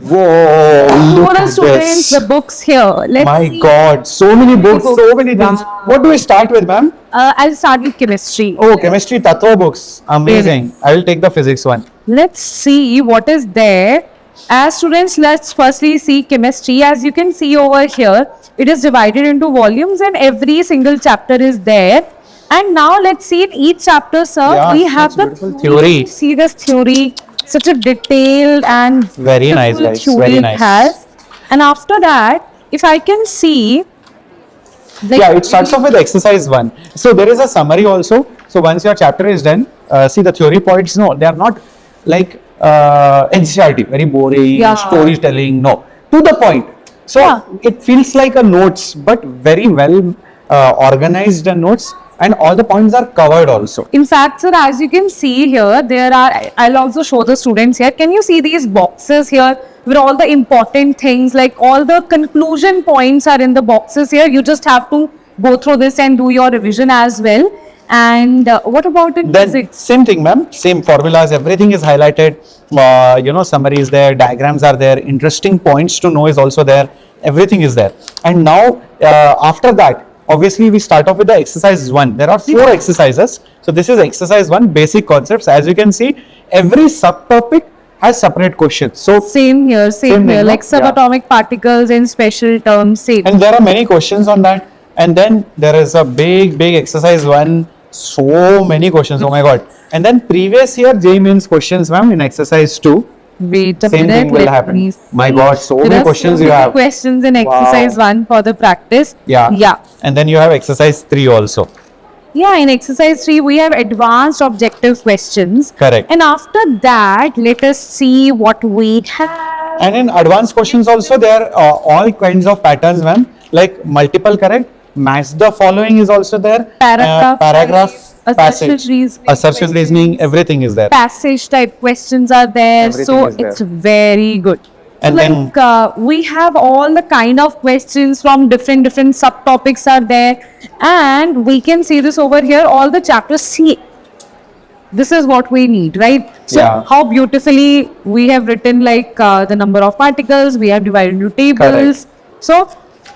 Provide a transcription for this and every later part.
Whoa, look For the at students, this. the books here. Let's My see. God, so many books, books. so many things. Wow. What do we start with, ma'am? I'll start with chemistry. Oh, chemistry, Tatwa books. Amazing. Yes. I will take the physics one. Let's see what is there. As students, let's firstly see chemistry. As you can see over here, it is divided into volumes and every single chapter is there. And now let's see in each chapter, sir, Yeah, we have such the beautiful theory. See this theory, such a detailed and Very nice, beautiful guys. theory Very it nice. has. And after that, if I can see, like, Yeah, it starts off with exercise one. So there is a summary also. So once your chapter is done, see the theory points. No, they are not like NCRT, very boring, Yeah. storytelling. No, to the point. So Yeah. it feels like a notes, but very well organized notes, and all the points are covered also. in fact, sir, as you can see here, there are, I'll also show the students here. Can you see these boxes here where all the important things, like all the conclusion points are in the boxes here? You just have to go through this and do your revision as well. And what about in Then physics? same thing, ma'am. Same formulas. Everything is highlighted. Summary is there. Diagrams are there. Interesting points to know is also there. Everything is there. And now after that, obviously we start off with the exercise one. There are 4 exercises. So this is exercise one, basic concepts. As you can see, every subtopic has separate questions. So Same here, Same same thing, here, no? like subatomic particles in special terms, same. and there are many questions on that. And then there is a big exercise one. So many questions. Oh my God. And then previous year JEE Main's questions, ma'am, in exercise 2. Wait a Same minute, thing will let happen. me see. My God, so There many are questions so you many have. questions in Wow. exercise 1 for the practice. Yeah. Yeah. And then you have exercise 3 also. Yeah, in exercise 3, we have advanced objective questions. Correct. And after that, let us see what we have. And in advanced questions also, there are all kinds of patterns, ma'am. Like multiple correct, match the following is also there. Paragraph, passage, assertion reasoning, assertion reasoning, everything is there. Passage type questions are there. Everything so is there. it's very good. And so then- like we have all the kind of questions from different subtopics are there, and we can see this over here. All the chapters. See, this is what we need, right? So Yeah. how beautifully we have written like the number of particles. We have divided into tables. So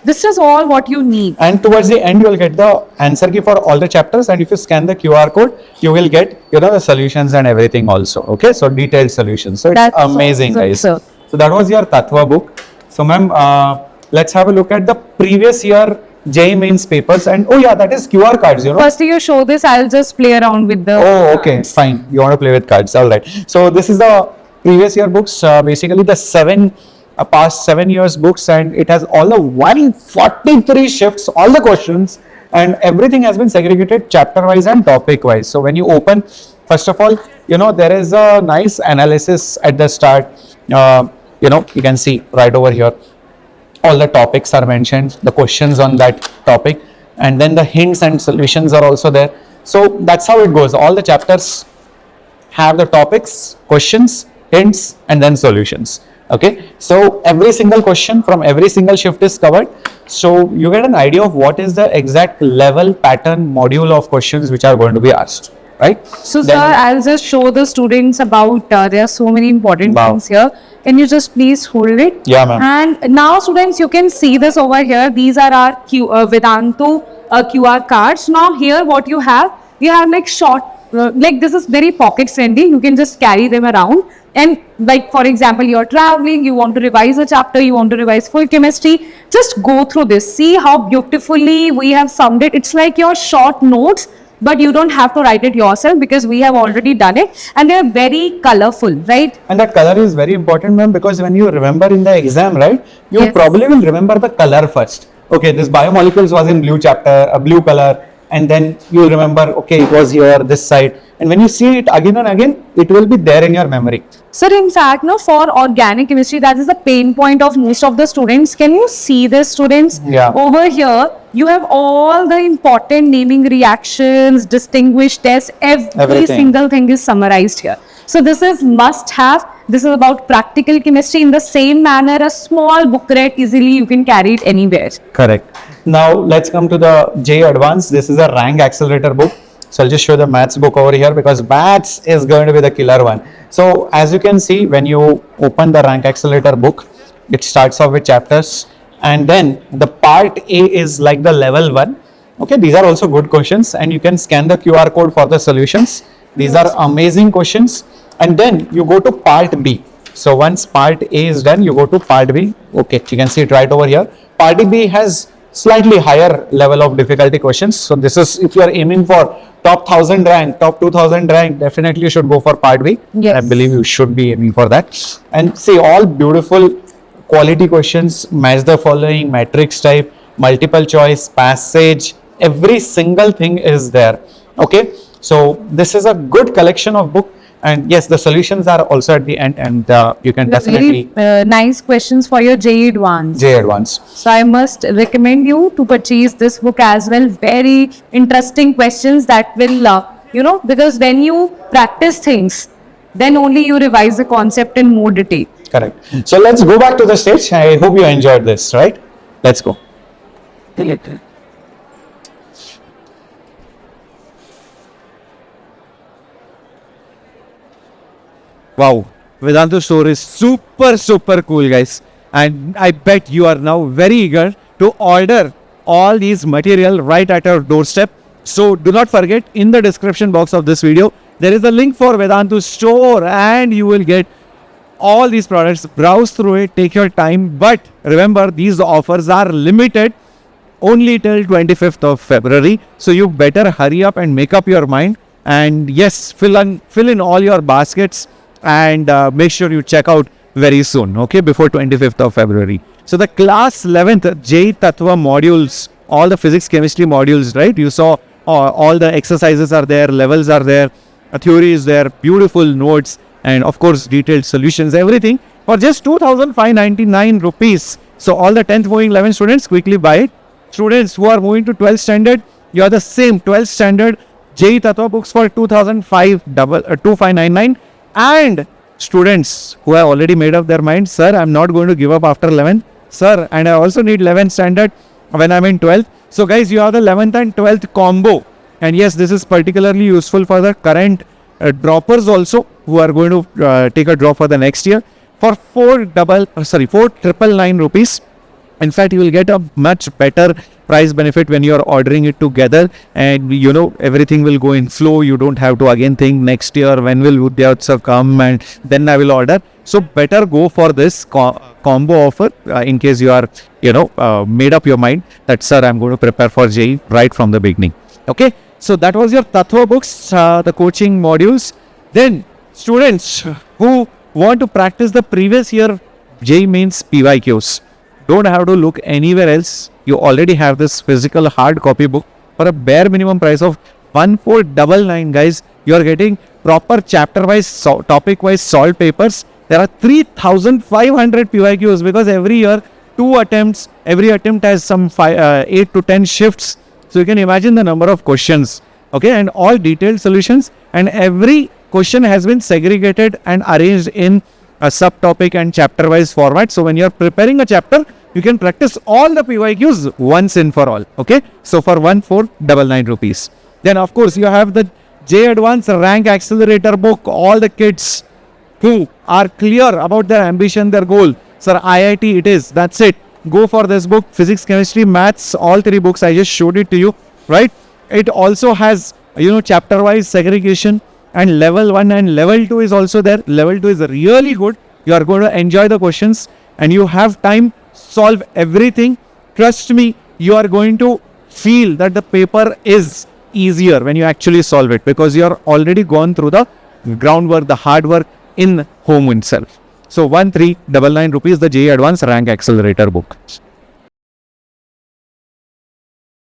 this is all what you need. And towards the end, you will get the answer key for all the chapters. And if you scan the QR code, you will get the solutions and everything also. Okay, so detailed solutions. So it's That's amazing, awesome, guys. sir. So that was your Tatwa book. So, ma'am, let's have a look at the previous year JEE Mains papers. And oh yeah, that is QR cards. First, you show this. I'll just play around with the. Oh, okay, fine. You want to play with cards, all right. So this is the previous year books, basically the past 7 years books, and it has all the 143 shifts, all the questions, and everything has been segregated chapter wise and topic wise. So when you open, first of all, there is a nice analysis at the start. You can see right over here, all the topics are mentioned, the questions on that topic, and then the hints and solutions are also there. So that's how it goes. All the chapters have the topics, questions, hints, and then solutions. Okay, so every single question from every single shift is covered. So you get an idea of what is the exact level, pattern, module of questions which are going to be asked, right? So, Then- sir, I'll just show the students about, there are so many important Wow. things here. Can you just please hold it? Yeah, ma'am. And now, students, you can see this over here. These are our Vedantu QR cards. Now, here what you have like short, like this is very pocket friendly. You can just carry them around. And like, for example, you're traveling, you want to revise a chapter, you want to revise full chemistry, just go through this. See how beautifully we have summed it. It's like your short notes, but you don't have to write it yourself because we have already done it, and they are very colorful, right? And that color is very important, ma'am, because when you remember in the exam, right, you Yes. probably will remember the color first. Okay, this biomolecules was in blue chapter, a blue color, and then you will remember, okay, it was here, this side. And when you see it again and again, it will be there in your memory. So in fact, no, for organic chemistry, that is the pain point of most of the students. Can you see this, students? Yeah. Over here, you have all the important naming reactions, distinguished tests, every Everything. single thing is summarized here. So this is must have. This is about practical chemistry. In the same manner, a small booklet, easily you can carry it anywhere. Correct. Now let's come to the JEE Advanced. This is a rank accelerator book. So I'll just show the maths book over here because maths is going to be the killer one. So as you can see, when you open the rank accelerator book, it starts off with chapters, and then the part A is like the level 1. Okay, these are also good questions, and you can scan the QR code for the solutions. These are amazing questions. And then you go to part B. So once part A is done, you go to part B. Okay, you can see it right over here. Part B has slightly higher level of difficulty questions. So this is, if you are aiming for top 1000 rank, top 2000 rank, definitely you should go for part B. Yes. I believe you should be aiming for that. And see, all beautiful quality questions, match the following, matrix type, multiple choice, passage, every single thing is there. Okay, so this is a good collection of book. And yes, the solutions are also at the end, and you can definitely Very nice questions for your JEE Advanced. JEE Advanced. So I must recommend you to purchase this book as well. Very interesting questions that will, because when you practice things, then only you revise the concept in more detail. Correct. So let's go back to the stage. I hope you enjoyed this, right? Let's go. Wow, Vedantu store is super cool, guys, and I bet you are now very eager to order all these material right at your doorstep. So do not forget, in the description box of this video there is a link for Vedantu store, and you will get all these products. Browse through it, take your time, but remember, these offers are limited only till 25th of February. So you better hurry up and make up your mind, and yes, fill in all your baskets, and make sure you check out very soon, okay, before 25th of February. So the class 11th JEE Tatwa modules, all the physics chemistry modules, right? You saw all the exercises are there, levels are there, a theory is there, beautiful notes, and of course detailed solutions, everything for just 2,599 rupees. So all the 10th moving 11 students, quickly buy it. Students who are moving to 12th standard, you are the same 12th standard JEE Tatwa books for 2,599. And students who have already made up their mind, sir, I'm not going to give up after 11th, sir, and I also need 11th standard when I'm in 12th. So guys, you have the 11th and 12th combo, and yes, this is particularly useful for the current droppers also, who are going to take a drop for the next year for 4,999 rupees. In fact, you will get a much better price benefit when you are ordering it together, and everything will go in flow. You don't have to again think next year when will Udyotsav come and then I will order. So better go for this combo offer in case you are made up your mind that, sir, I'm going to prepare for JEE right from the beginning. Okay, so that was your Tatwa books, the coaching modules. Then students who want to practice the previous year JEE Mains PYQs, don't have to look anywhere else. You already have this physical hard copy book for a bare minimum price of 1,499, guys. You are getting proper chapter wise, topic wise solved papers. There are 3,500 PYQs because every year every attempt has some 8 to 10 shifts. So you can imagine the number of questions, okay, and all detailed solutions, and every question has been segregated and arranged in a subtopic and chapter wise format. So when you are preparing a chapter, you can practice all the PYQs once and for all. Okay, so for 1,499 rupees. Then of course you have the JEE Advanced Rank Accelerator book. All the kids who are clear about their ambition, their goal, sir, IIT it is, that's it, go for this book. Physics, chemistry, maths, all three books, I just showed it to you, right? It also has chapter wise segregation, and level 1 and level 2 is also there. Level 2 is really good. You are going to enjoy the questions, and you have time, solve everything. Trust me, you are going to feel that the paper is easier when you actually solve it, because you are already gone through the groundwork, the hard work in home itself. So 1,399 rupees, the JEE Advanced Rank Accelerator book.